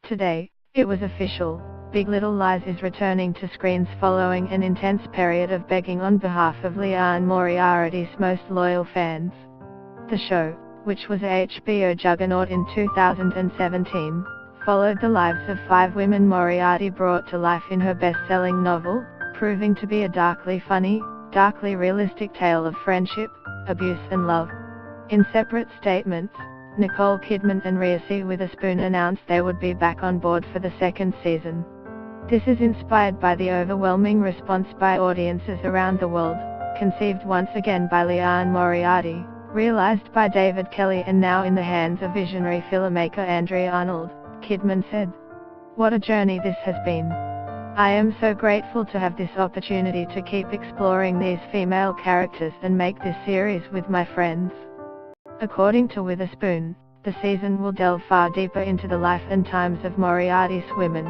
Today, it was official, Big Little Lies is returning to screens following an intense period of begging on behalf of Liane Moriarty's most loyal fans. The show, which was a HBO juggernaut in 2017, followed the lives of 5 women Moriarty brought to life in her best-selling novel, proving to be a darkly funny, darkly realistic tale of friendship, abuse and love. In separate statements, Nicole Kidman and Reese Witherspoon announced they would be back on board for the second season. This is inspired by the overwhelming response by audiences around the world, conceived once again by Liane Moriarty, realized by David Kelly and now in the hands of visionary filmmaker Andrea Arnold. Kidman said, "What a journey this has been. I am so grateful to have this opportunity to keep exploring these female characters and make this series with my friends." According to Witherspoon, the season will delve far deeper into the life and times of Moriarty's women.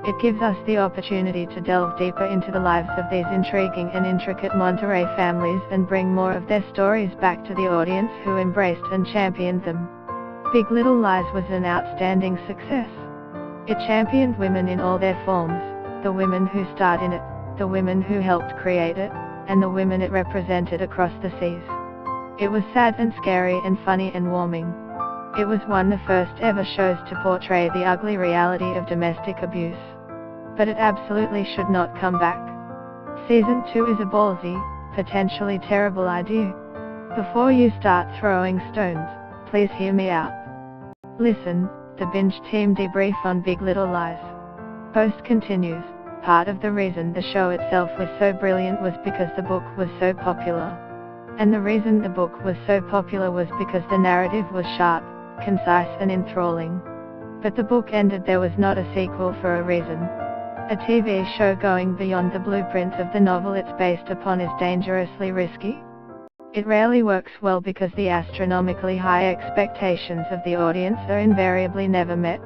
It gives us the opportunity to delve deeper into the lives of these intriguing and intricate Monterey families and bring more of their stories back to the audience who embraced and championed them. Big Little Lies was an outstanding success. It championed women in all their forms, the women who starred in it, the women who helped create it, and the women it represented across the seas. It was sad and scary and funny and warming. It was one of the first ever shows to portray the ugly reality of domestic abuse. But it absolutely should not come back. Season 2 is a ballsy, potentially terrible idea. Before you start throwing stones, please hear me out. Listen, the Binge team debrief on Big Little Lies. Post continues, part of the reason the show itself was so brilliant was because the book was so popular. And the reason the book was so popular was because the narrative was sharp, concise and enthralling. But the book ended, there was not a sequel for a reason. A TV show going beyond the blueprint of the novel it's based upon is dangerously risky. It rarely works well because the astronomically high expectations of the audience are invariably never met.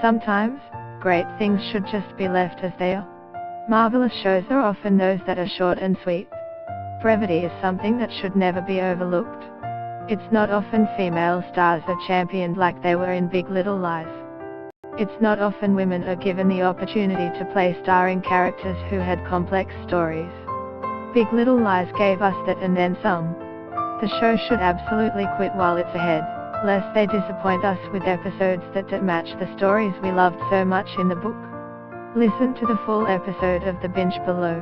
Sometimes, great things should just be left as they are. Marvelous shows are often those that are short and sweet. Brevity is something that should never be overlooked. It's not often female stars are championed like they were in Big Little Lies. It's not often women are given the opportunity to play starring characters who had complex stories. Big Little Lies gave us that and then some. The show should absolutely quit while it's ahead, lest they disappoint us with episodes that don't match the stories we loved so much in the book. Listen to the full episode of The Binge below.